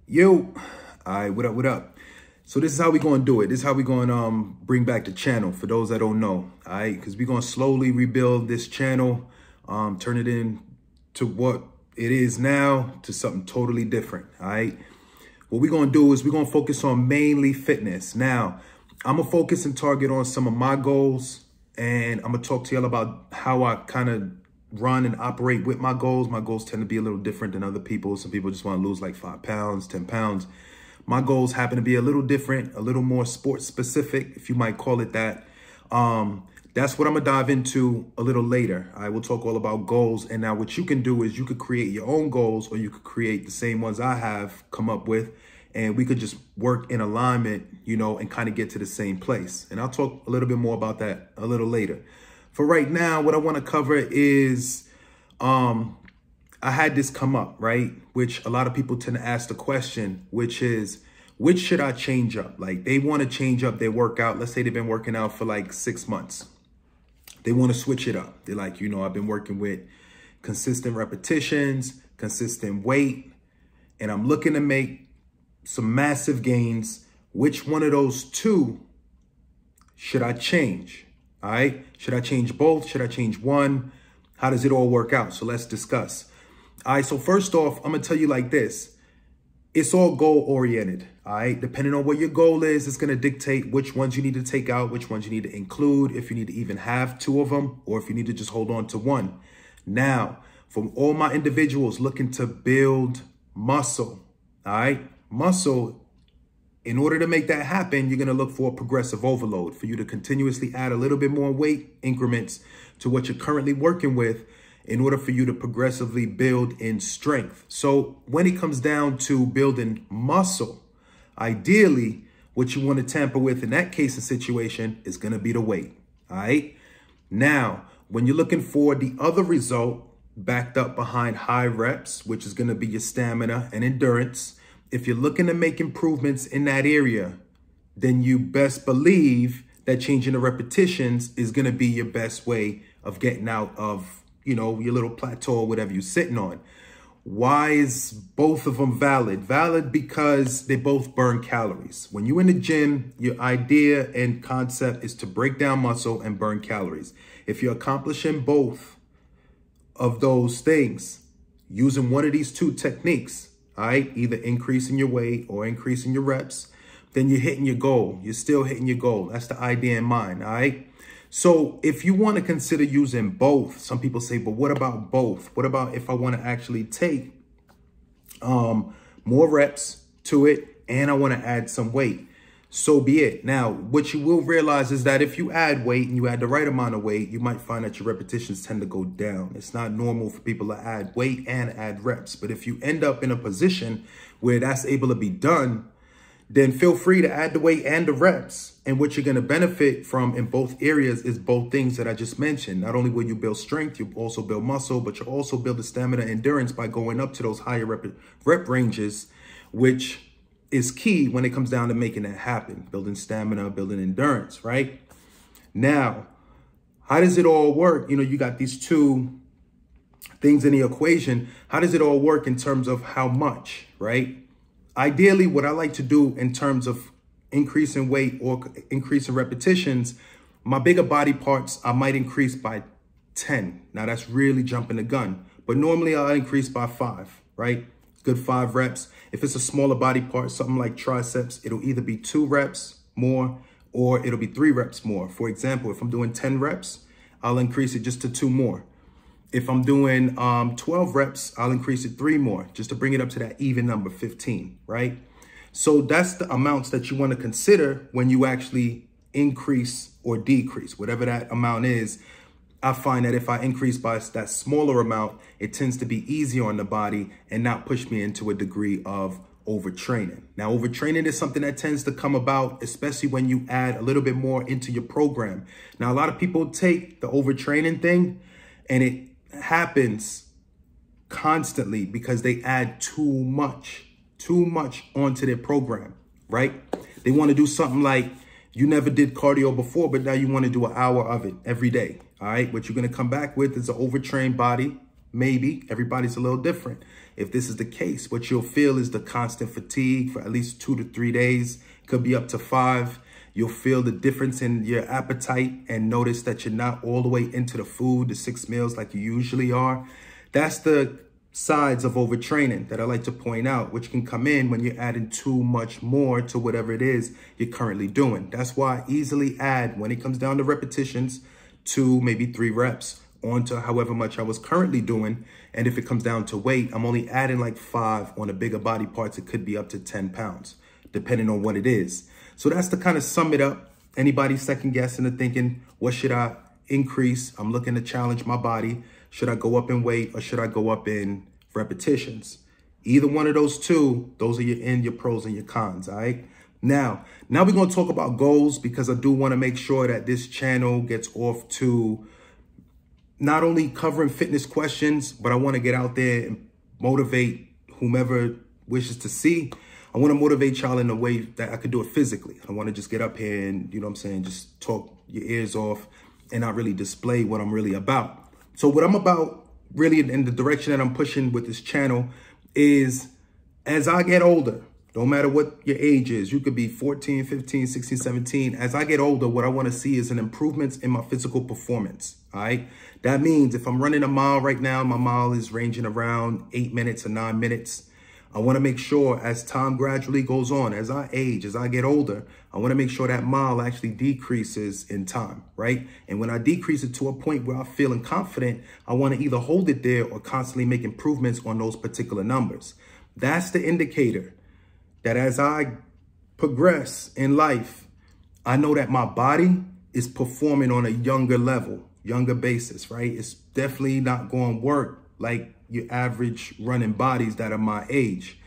Yo, all right, what up? So this is how we gonna do it. This is how we gonna bring back the channel for those that don't know, all right? Because we're gonna slowly rebuild this channel, turn it into what it is now to something totally different, all right? What we're gonna do is we're gonna focus on mainly fitness. Now, I'm gonna focus and target on some of my goals, and I'm gonna talk to y'all about how I kind of run and operate with my goals. My goals tend to be a little different than other people. Some people just want to lose like 5 pounds, 10 pounds. My goals happen to be a little different, a little more sports specific, if you might call it that. That's what I'm gonna dive into a little later. I will talk all about goals. And now what you can do is you could create your own goals, or you could create the same ones I have come up with, and we could just work in alignment, you know, and kind of get to the same place. And I'll talk a little bit more about that a little later. For right now, what I want to cover is, I had this come up, right? Which a lot of people tend to ask the question, which is, which should I change up? Like, they want to change up their workout. Let's say they've been working out for like 6 months. They want to switch it up. They're like, you know, I've been working with consistent repetitions, consistent weight, and I'm looking to make some massive gains. Which one of those two should I change? All right. Should I change both? Should I change one? How does it all work out? So let's discuss. All right. So first off, I'm going to tell you like this. It's all goal oriented. All right. Depending on what your goal is, it's going to dictate which ones you need to take out, which ones you need to include, if you need to even have 2 of them, or if you need to just hold on to one. Now, from all my individuals looking to build muscle, all right, muscle. In order to make that happen, you're going to look for a progressive overload, for you to continuously add a little bit more weight increments to what you're currently working with in order for you to progressively build in strength. So when it comes down to building muscle, ideally, what you want to tamper with in that case and situation is going to be the weight. All right. Now, when you're looking for the other result backed up behind high reps, which is going to be your stamina and endurance, if you're looking to make improvements in that area, then you best believe that changing the repetitions is going to be your best way of getting out of, you know, your little plateau or whatever you're sitting on. Why is both of them valid? Valid because they both burn calories. When you're in the gym, your idea and concept is to break down muscle and burn calories. If you're accomplishing both of those things using one of these 2 techniques, all right, either increasing your weight or increasing your reps, then you're hitting your goal. You're still hitting your goal. That's the idea in mind, all right? So if you want to consider using both, some people say, but what about both? What about if I want to actually take more reps to it and I want to add some weight? So be it. Now, what you will realize is that if you add weight and you add the right amount of weight, you might find that your repetitions tend to go down. It's not normal for people to add weight and add reps. But if you end up in a position where that's able to be done, then feel free to add the weight and the reps. And what you're going to benefit from in both areas is both things that I just mentioned. Not only will you build strength, you also build muscle, but you also build the stamina and endurance by going up to those higher rep ranges, which is key when it comes down to making that happen, building stamina, building endurance, right? Now, how does it all work? You know, you got these 2 things in the equation. How does it all work in terms of how much, right? Ideally, what I like to do in terms of increasing weight or increasing repetitions, my bigger body parts, I might increase by 10. Now, that's really jumping the gun, but normally I'll increase by 5, right? Good 5 reps. If it's a smaller body part, something like triceps, it'll either be 2 reps more or it'll be 3 reps more. For example, if I'm doing 10 reps, I'll increase it just to 2 more. If I'm doing 12 reps, I'll increase it 3 more just to bring it up to that even number, 15, right? So that's the amounts that you want to consider when you actually increase or decrease, whatever that amount is. I find that if I increase by that smaller amount, it tends to be easier on the body and not push me into a degree of overtraining. Now, overtraining is something that tends to come about, especially when you add a little bit more into your program. Now, a lot of people take the overtraining thing and it happens constantly because they add too much onto their program, right? They want to do something like, you never did cardio before, but now you want to do an hour of it every day. All right. What you're going to come back with is an overtrained body, Maybe. Everybody's a little different. If this is the case, what you'll feel is the constant fatigue for at least 2 to 3 days. Could be up to 5. You'll feel the difference in your appetite and notice that you're not all the way into the food, the 6 meals like you usually are. That's the sides of overtraining that I like to point out, which can come in when you're adding too much more to whatever it is you're currently doing. That's why I easily add, when it comes down to repetitions, 2, maybe 3 reps onto however much I was currently doing. And if it comes down to weight, I'm only adding like 5 on the bigger body parts. It could be up to 10 pounds, depending on what it is. So that's to kind of sum it up. Anybody second guessing or thinking, what should I increase? I'm looking to challenge my body. Should I go up in weight or should I go up in repetitions? Either one of those two, those are your pros and your cons, all right? Now we're going to talk about goals, because I do want to make sure that this channel gets off to not only covering fitness questions, but I want to get out there and motivate whomever wishes to see. I want to motivate y'all in a way that I could do it physically. I want to just get up here and, you know what I'm saying, just talk your ears off and not really display what I'm really about. So what I'm about really in the direction that I'm pushing with this channel is, as I get older, no matter what your age is, you could be 14, 15, 16, 17. As I get older, what I want to see is an improvements in my physical performance. All right. That means if I'm running a mile right now, my mile is ranging around 8 minutes or 9 minutes. I want to make sure as time gradually goes on, as I age, as I get older, I want to make sure that mile actually decreases in time, right? And when I decrease it to a point where I'm feeling confident, I want to either hold it there or constantly make improvements on those particular numbers. That's the indicator that as I progress in life, I know that my body is performing on a younger level, younger basis, right? It's definitely not going to work like your average running bodies that are my age.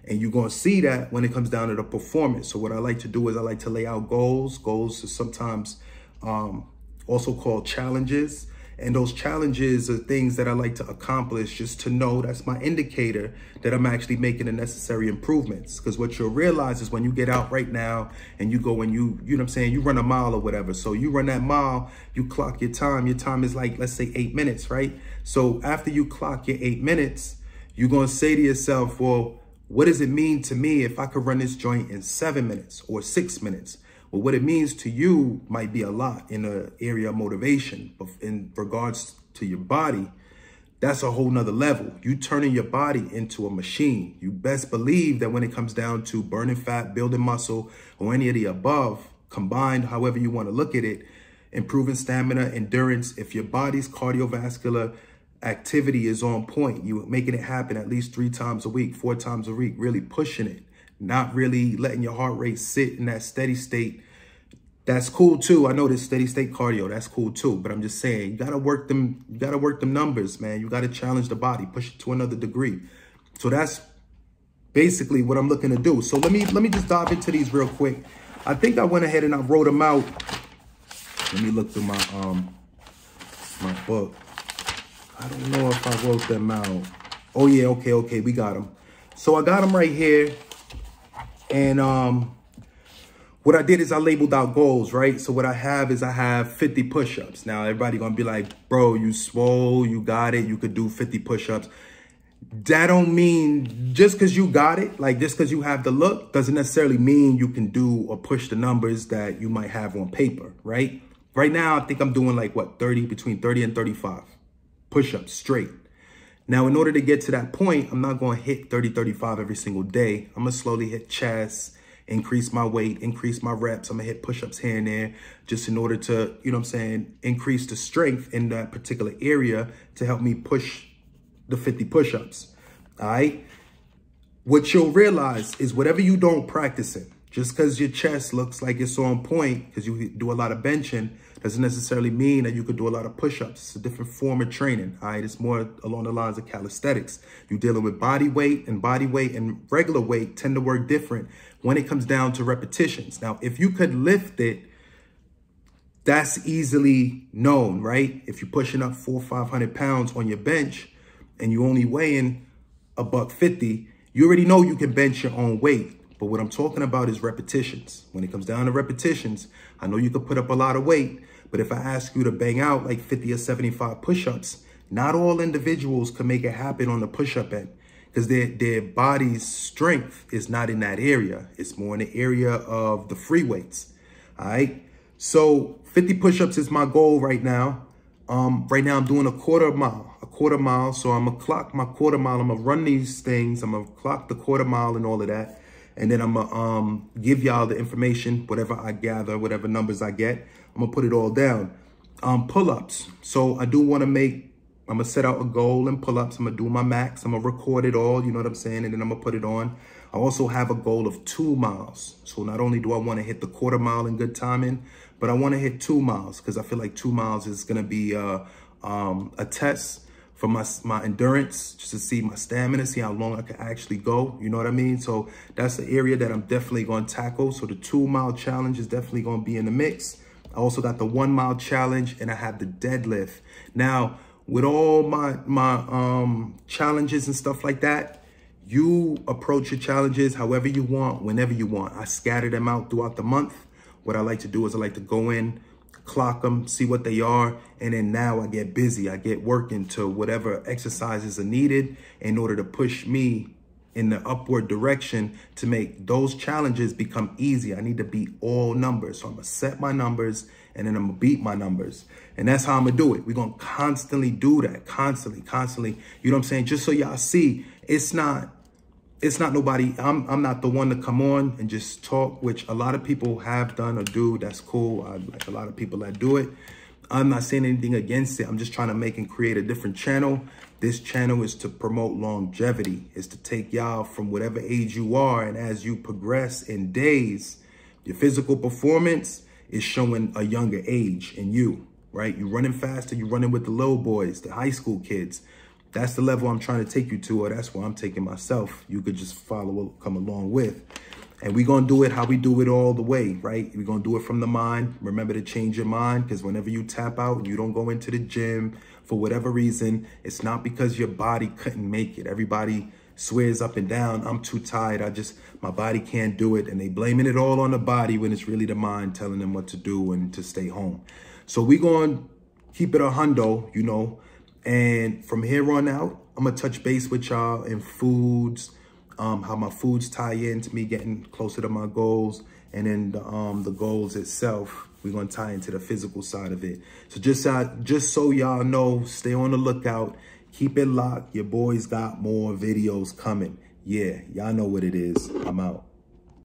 And you're going to see that when it comes down to the performance. So what I like to do is I like to lay out goals. Goals is sometimes also called challenges. And those challenges are things that I like to accomplish just to know that's my indicator that I'm actually making the necessary improvements. Because what you'll realize is when you get out right now and you go and you know what I'm saying, you run a mile or whatever. So you run that mile, you clock your time. Your time is like, let's say 8 minutes, right? So after you clock your 8 minutes, you're going to say to yourself, well, what does it mean to me if I could run this joint in 7 minutes or 6 minutes? Well, what it means to you might be a lot in the area of motivation, but in regards to your body, that's a whole nother level. You turning your body into a machine. You best believe that when it comes down to burning fat, building muscle, or any of the above, combined, however you want to look at it, improving stamina, endurance, if your body's cardiovascular activity is on point, you making it happen at least 3 times a week, 4 times a week, really pushing it, not really letting your heart rate sit in that steady state. That's cool too. I know this steady state cardio, that's cool too. But I'm just saying, you gotta work them numbers, man. You gotta challenge the body, push it to another degree. So that's basically what I'm looking to do. So let me just dive into these real quick. I think I went ahead and I wrote them out. Let me look through my my book. I don't know if I wrote them out. Oh yeah, okay, we got them. So I got them right here. And what I did is I labeled out goals, right? So what I have is I have 50 push-ups. Now everybody gonna be like, bro, you swole, you got it, you could do 50 push-ups. That don't mean just because you got it, like just because you have the look, doesn't necessarily mean you can do or push the numbers that you might have on paper, right? Right now, I think I'm doing like what, between 30 and 35 push-ups straight. Now, in order to get to that point, I'm not going to hit 30, 35 every single day. I'm going to slowly hit chest, increase my weight, increase my reps. I'm going to hit push-ups here and there just in order to, you know what I'm saying, increase the strength in that particular area to help me push the 50 push-ups. All right. What you'll realize is whatever you don't practice it, just because your chest looks like it's on point because you do a lot of benching, doesn't necessarily mean that you could do a lot of push-ups. It's a different form of training, all right? It's more along the lines of calisthenics. You're dealing with body weight and regular weight tend to work different when it comes down to repetitions. Now, if you could lift it, that's easily known, right? If you're pushing up 400 or 500 pounds on your bench and you only weighing $150, you already know you can bench your own weight. But what I'm talking about is repetitions. When it comes down to repetitions, I know you could put up a lot of weight, but if I ask you to bang out like 50 or 75 push-ups, Not all individuals can make it happen on the push-up end because their body's strength is not in that area. It's more in the area of the free weights. All right. So 50 push-ups is my goal right now. Right now I'm doing a quarter mile. So I'm gonna clock my quarter mile. I'm gonna run these things. I'm gonna clock the quarter mile and all of that. And then I'm gonna give y'all the information, whatever I gather, whatever numbers I get, I'm gonna put it all down. Pull-ups. So I do wanna I'm gonna set out a goal in pull-ups. I'm gonna do my max. I'm gonna record it all, you know what I'm saying? And then I'm gonna put it on. I also have a goal of 2 miles. So not only do I wanna hit the quarter mile in good timing, but I wanna hit 2 miles because I feel like 2 miles is gonna be a test for my endurance, just to see my stamina, see how long I can actually go. You know what I mean? So that's the area that I'm definitely going to tackle. So the 2 mile challenge is definitely going to be in the mix. I also got the 1 mile challenge and I have the deadlift. Now, with all my challenges and stuff like that, you approach your challenges however you want, whenever you want. I scatter them out throughout the month. What I like to do is I like to go in, clock them, see what they are, and then now I get busy. I get working to whatever exercises are needed in order to push me in the upward direction to make those challenges become easy. I need to beat all numbers. So I'm gonna set my numbers and then I'm gonna beat my numbers. And that's how I'm gonna do it. We're gonna constantly do that, constantly. You know what I'm saying? Just so y'all see, it's not nobody, I'm not the one to come on and just talk, which a lot of people have done or do. That's cool. I like a lot of people that do it. I'm not saying anything against it. I'm just trying to make and create a different channel. This channel is to promote longevity. It's to take y'all from whatever age you are. And as you progress in days, your physical performance is showing a younger age in you, right? You're running faster. You're running with the little boys, the high school kids. That's the level I'm trying to take you to, or that's where I'm taking myself. You could just follow, come along with. And we're going to do it how we do it all the way, right? We're going to do it from the mind. Remember to change your mind, because whenever you tap out, you don't go into the gym for whatever reason, it's not because your body couldn't make it. Everybody swears up and down, I'm too tired. My body can't do it. And they blaming it all on the body when it's really the mind telling them what to do and to stay home. So we're going to keep it a hundo, you know. And from here on out, I'm going to touch base with y'all in foods, how my foods tie into me getting closer to my goals. And then the goals itself, we're going to tie into the physical side of it. So just so y'all know, stay on the lookout. Keep it locked. Your boys got more videos coming. Yeah, y'all know what it is. I'm out.